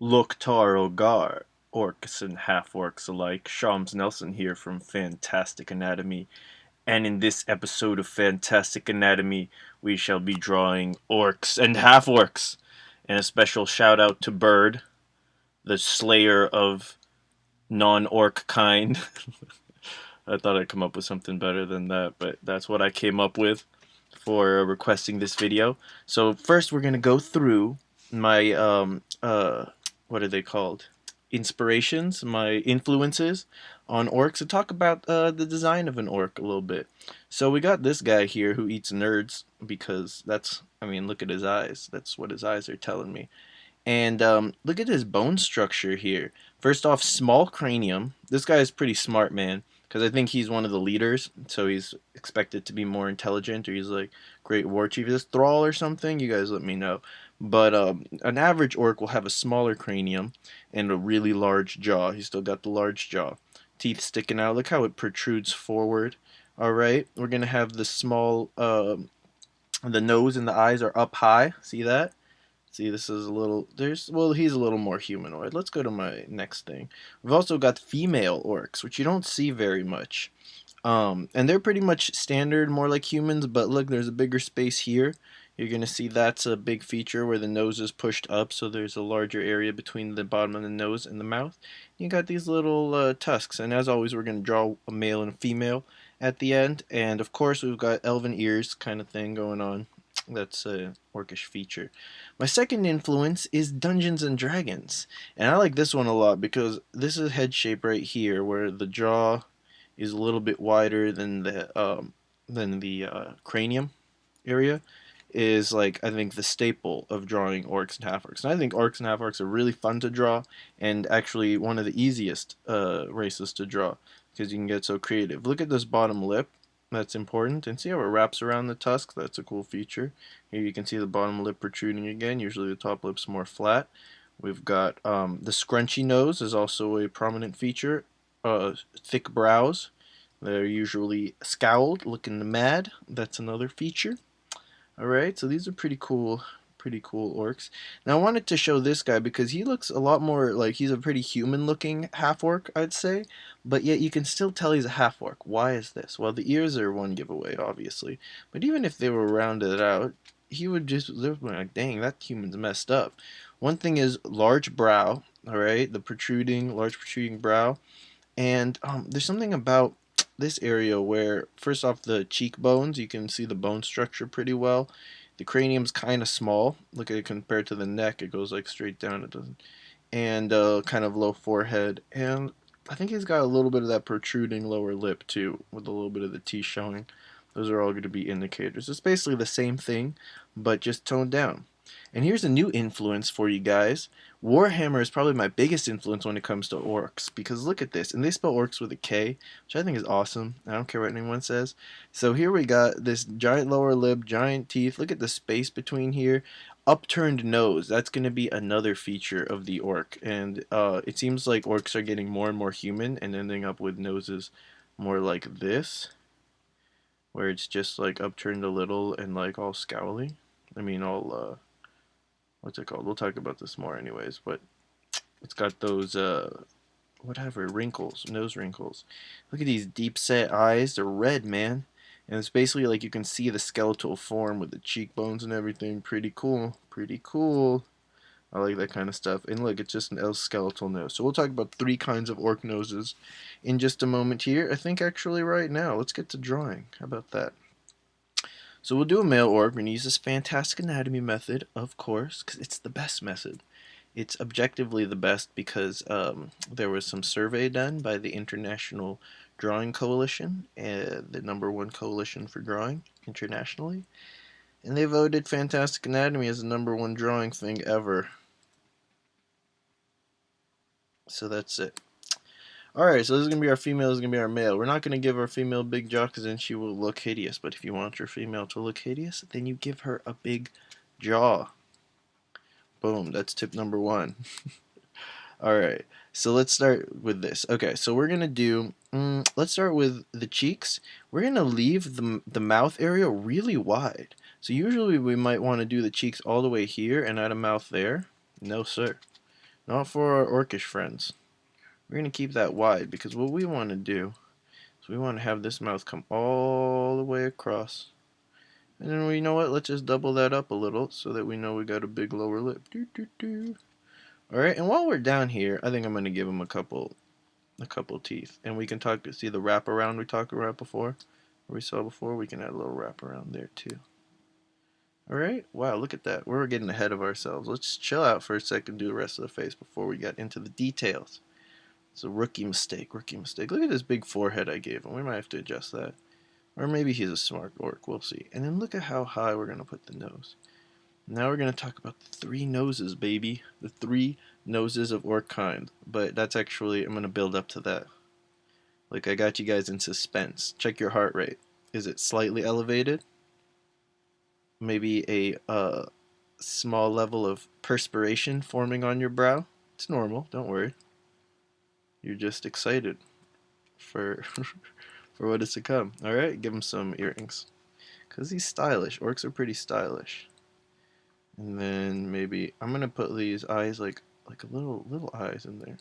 Loktar Ogar, Orcs and Half-Orcs alike. Shams Nelson here from Fantastic Anatomy, and in this episode of Fantastic Anatomy, we shall be drawing Orcs and Half-Orcs. And a special shout out to Bird, the slayer of non-orc kind. I thought I'd come up with something better than that, but that's what I came up with for requesting this video. So first we're gonna go through my what are they called? Inspirations, my influences on orcs, and talk about the design of an orc a little bit. So we got this guy here who eats nerds because that's, I mean, look at his eyes. That's what his eyes are telling me. And look at his bone structure here. First off, small cranium. This guy is pretty smart, man, because I think he's one of the leaders, so he's expected to be more intelligent, or he's like great war chief. Is this Thrall or something? You guys let me know. But an average orc will have a smaller cranium and a really large jaw. He's still got the large jaw. Teeth sticking out. Look how it protrudes forward. Alright, we're going to have the small, the nose and the eyes are up high. See that? See, this is a little, well, he's a little more humanoid. Let's go to my next thing. We've also got female orcs, which you don't see very much. And they're pretty much standard, more like humans, but look, there's a bigger space here. You're going to see that's a big feature where the nose is pushed up, so there's a larger area between the bottom of the nose and the mouth. You got these little tusks, and as always, we're going to draw a male and a female at the end. And of course, we've got elven ears kind of thing going on. That's a orcish feature. My second influence is Dungeons and Dragons, and I like this one a lot because this is head shape right here, where the jaw is a little bit wider than the cranium area. Is like, I think, the staple of drawing orcs and half-orcs. And I think orcs and half-orcs are really fun to draw, and actually one of the easiest races to draw because you can get so creative. Look at this bottom lip. That's important, and see how it wraps around the tusk. That's a cool feature. Here you can see the bottom lip protruding again. Usually the top lip's more flat. We've got the scrunchy nose is also a prominent feature. Thick brows. They're usually scowled, looking mad. That's another feature. Alright, so these are pretty cool orcs. Now I wanted to show this guy because he looks a lot more like he's a pretty human looking half-orc, I'd say, but yet you can still tell he's a half-orc. Why is this? Well, the ears are one giveaway, obviously, but even if they were rounded out, he would just look like, dang, that human's messed up. One thing is large brow, alright, the large protruding brow, and there's something about this area where, first off, the cheekbones, you can see the bone structure pretty well. The cranium's kind of small. Look at it compared to the neck. It goes like straight down. It doesn't. And kind of low forehead. And I think he's got a little bit of that protruding lower lip too, with a little bit of the teeth showing. Those are all going to be indicators. It's basically the same thing, but just toned down. And here's a new influence for you guys. Warhammer is probably my biggest influence when it comes to orcs, because look at this, and they spell orcs with a K, which I think is awesome. I don't care what anyone says. So here we got this giant lower lip, giant teeth. Look at the space between here. Upturned nose. That's going to be another feature of the orc, and it seems like orcs are getting more and more human and ending up with noses more like this, where it's just like upturned a little and like all scowly. I mean, all what's it called? We'll talk about this more anyways, but it's got those whatever wrinkles, nose wrinkles. Look at these deep set eyes. They're red, man. And it's basically like you can see the skeletal form with the cheekbones and everything. Pretty cool. Pretty cool. I like that kind of stuff. And look, it's just an skeletal nose. So we'll talk about 3 kinds of orc noses in just a moment here. I think actually right now. Let's get to drawing. How about that? So we'll do a male orc. We're going to use this fantastic anatomy method, of course, because it's the best method. It's objectively the best because there was some survey done by the International Drawing Coalition, the #1 coalition for drawing internationally, and they voted fantastic anatomy as the #1 drawing thing ever. So that's it. Alright, so this is going to be our female, this is going to be our male. We're not going to give our female a big jaw because then she will look hideous. But if you want your female to look hideous, then you give her a big jaw. Boom, that's tip #1. Alright, so let's start with this. Okay, so we're going to do, let's start with the cheeks. We're going to leave the mouth area really wide. So usually we might want to do the cheeks all the way here and add a mouth there. No, sir. Not for our orcish friends. We're going to keep that wide because what we want to do is we want to have this mouth come all the way across. And then you know what? Let's just double that up a little so that we know we got a big lower lip. Doo, doo, doo. All right, and while we're down here, I think I'm going to give him a couple teeth. And we can see the wraparound we talked about before, or we saw before. We can add a little wraparound there too. All right, wow, look at that. We're getting ahead of ourselves. Let's chill out for a second, do the rest of the face before we get into the details. It's a rookie mistake. Look at this big forehead I gave him. We might have to adjust that. Or maybe he's a smart orc. We'll see. And then look at how high we're going to put the nose. Now we're going to talk about the 3 noses, baby. The 3 noses of orc kind. But that's actually, I'm going to build up to that. Like, I got you guys in suspense. Check your heart rate. Is it slightly elevated? Maybe a small level of perspiration forming on your brow? It's normal. Don't worry. You're just excited for for what is to come. All right, give him some earrings, cause he's stylish. Orcs are pretty stylish. And then maybe I'm gonna put these eyes like a little eyes in there.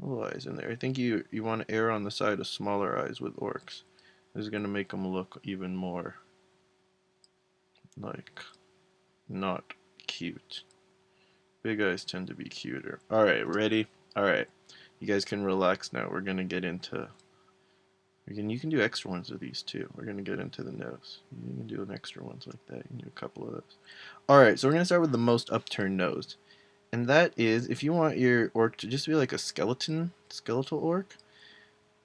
Little eyes in there. I think you want to err on the side of smaller eyes with orcs. This is gonna make them look even more like not cute. Big eyes tend to be cuter. All right, ready? All right, you guys can relax now. We're gonna get into. You can do extra ones of these too. We're gonna get into the nose. You can do an extra ones like that. You can do a couple of those. All right, so we're gonna start with the most upturned nose, and that is if you want your orc to just be like a skeletal orc,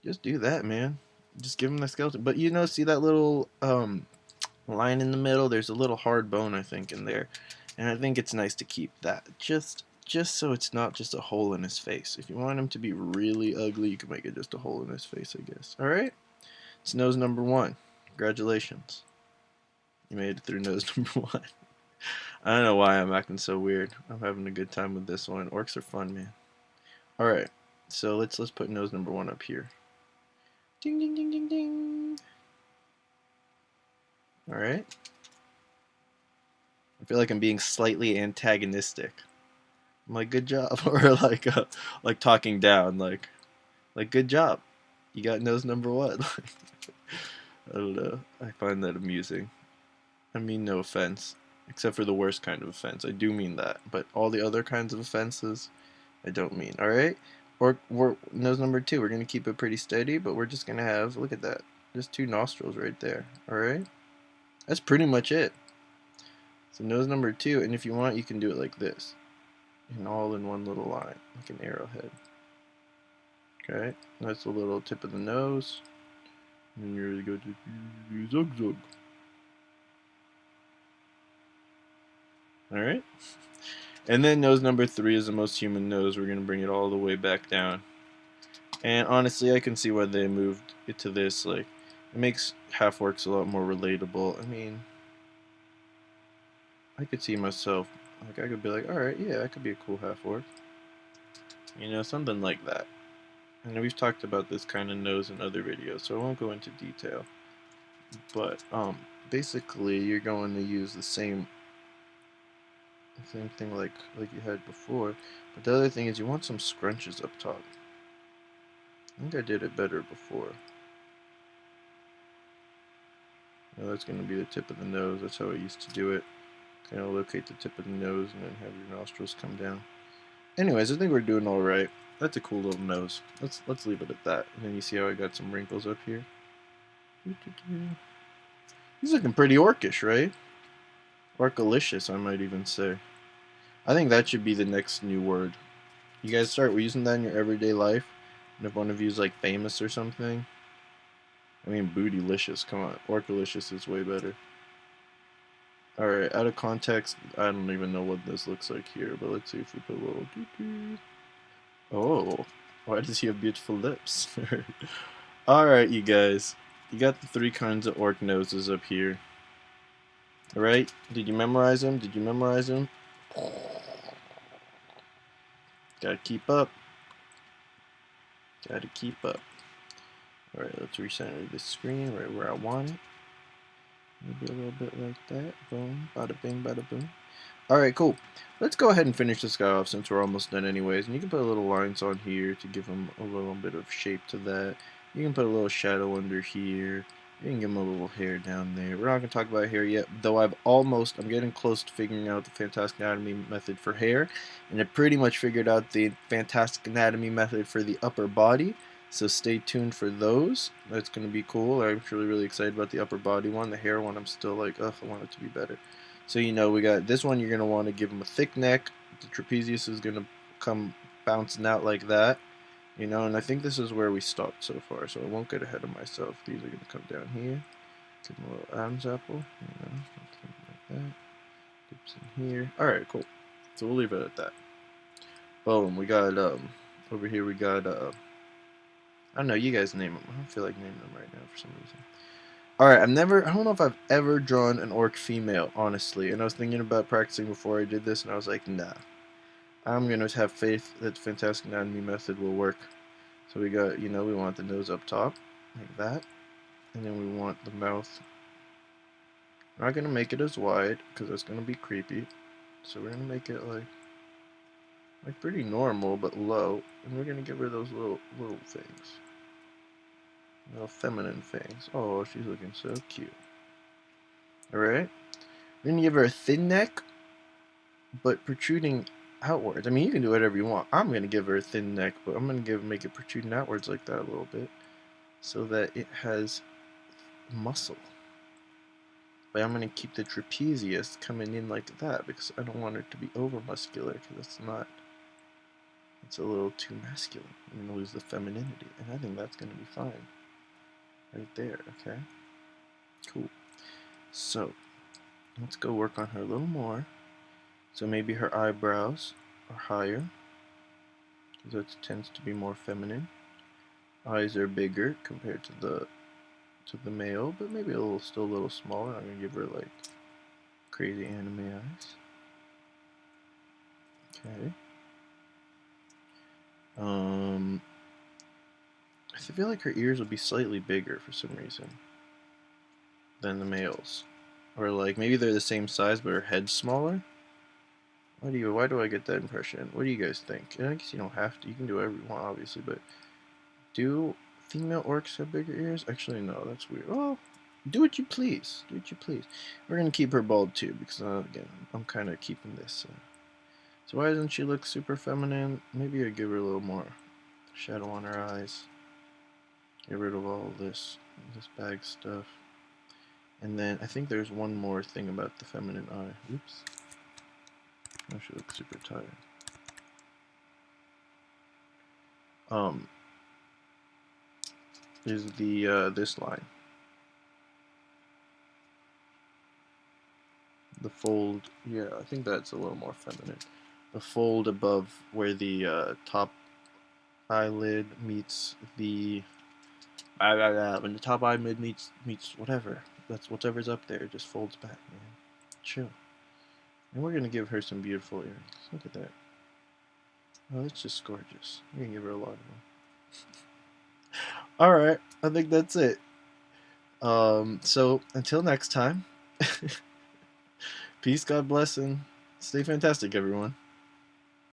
just do that, man. Just give him the skeleton. But you know, see that little line in the middle? There's a little hard bone I think in there, and I think it's nice to keep that just so it's not just a hole in his face. If you want him to be really ugly, you can make it just a hole in his face, I guess. All right. It's nose number 1. Congratulations. You made it through nose number 1. I don't know why I'm acting so weird. I'm having a good time with this one. Orcs are fun, man. All right. So let's put nose number 1 up here. Ding ding ding ding ding. All right. I feel like I'm being slightly antagonistic. I'm like, good job, or like talking down, like good job. You got nose number 1. I don't know. I find that amusing. I mean, no offense. Except for the worst kind of offense. I do mean that. But all the other kinds of offenses, I don't mean. Alright? We're nose number 2. We're going to keep it pretty steady, but we're just going to have, look at that. Just 2 nostrils right there. Alright? That's pretty much it. So nose number 2, and if you want, you can do it like this. And all in one little line, like an arrowhead. Okay? That's the little tip of the nose. And you're really good to zug zug. Alright? And then nose number 3 is the most human nose. We're going to bring it all the way back down. And honestly, I can see why they moved it to this. Like, it makes Half-Orcs a lot more relatable. I mean, I could see myself, like, I could be like, alright, yeah, I could be a cool Half-Orc. You know, something like that. And we've talked about this kind of nose in other videos, so I won't go into detail. But, basically, you're going to use the same thing like you had before. But the other thing is you want some scrunches up top. I think I did it better before. Now that's going to be the tip of the nose. That's how I used to do it. Kind of locate the tip of the nose and then have your nostrils come down. Anyways, I think we're doing all right. That's a cool little nose. Let's leave it at that. And then you see how I got some wrinkles up here. He's looking pretty orcish, right? Orcalicious, I might even say. I think that should be the next new word. You guys start using that in your everyday life. And if one of you is like famous or something, I mean, bootylicious. Come on, orcalicious is way better. All right, out of context, I don't even know what this looks like here, but let's see if we put a little. Oh, why does he have beautiful lips? All right, you guys, you got the 3 kinds of orc noses up here. All right, did you memorize them? Did you memorize them? Gotta keep up. Gotta keep up. Alright, let's recenter this screen right where I want it. Maybe a little bit like that. Boom, bada bing, bada boom. Alright, cool. Let's go ahead and finish this guy off since we're almost done anyways. And you can put little lines on here to give him a little bit of shape to that. You can put a little shadow under here. You can give him a little hair down there. We're not going to talk about hair yet, though I'm getting close to figuring out the Fantastic Anatomy method for hair. And I pretty much figured out the Fantastic Anatomy method for the upper body. So stay tuned for those. That's going to be cool. I'm really, really excited about the upper body one. The hair one, I'm still like, ugh, I want it to be better. So we got this one. You're going to want to give him a thick neck. The trapezius is going to come bouncing out like that. And I think this is where we stopped so far, so I won't get ahead of myself. These are going to come down here. Give them a little Adam's apple. Something like that. Dips in here. Alright, cool. So we'll leave it at that. Boom. We got, over here we got, I don't know, you guys name them. I don't feel like naming them right now for some reason. Alright, I don't know if I've ever drawn an orc female, honestly. And I was thinking about practicing before I did this, and I was like, nah. I'm going to have faith that the Fantastic Anatomy method will work. So we got, we want the nose up top, like that. And then we want the mouth. We're not going to make it as wide, because that's going to be creepy. So we're going to make it like pretty normal, but low. And we're going to give her those little things. Little feminine things. Oh, she's looking so cute. Alright. We're going to give her a thin neck, but protruding outwards. I mean, you can do whatever you want. I'm going to give her a thin neck, but I'm going to make it protruding outwards like that a little bit, so that it has muscle. But I'm going to keep the trapezius coming in like that, because I don't want her to be over muscular, because it's a little too masculine. I'm going to lose the femininity, and I think that's going to be fine. Right there, okay? Cool. So, let's go work on her a little more. So maybe her eyebrows are higher, because that tends to be more feminine. Eyes are bigger compared to the male, but maybe still a little smaller. I'm gonna give her like crazy anime eyes. Okay. I feel like her ears will be slightly bigger for some reason than the males, or like maybe they're the same size but her head's smaller. Why do I get that impression? What do you guys think? And I guess you don't have to. You can do whatever you want, obviously, but do female orcs have bigger ears? Actually, no, that's weird. Oh, do what you please. Do what you please. We're gonna keep her bald too, because again, I'm kind of keeping this. So why doesn't she look super feminine? Maybe I'd give her a little more shadow on her eyes. Get rid of all this bag stuff. And then I think there's one more thing about the feminine eye. Oops. Oh, she looks super tired. Is the this line. The fold, yeah, I think that's a little more feminine. The fold above where the top eyelid meets the when the top eyelid meets whatever. That's whatever's up there, it just folds back, man. Chill. And we're gonna give her some beautiful earrings. Look at that. Oh, that's just gorgeous. We're gonna give her a lot of them. Alright, I think that's it. So until next time. Peace, God bless, and stay fantastic, everyone.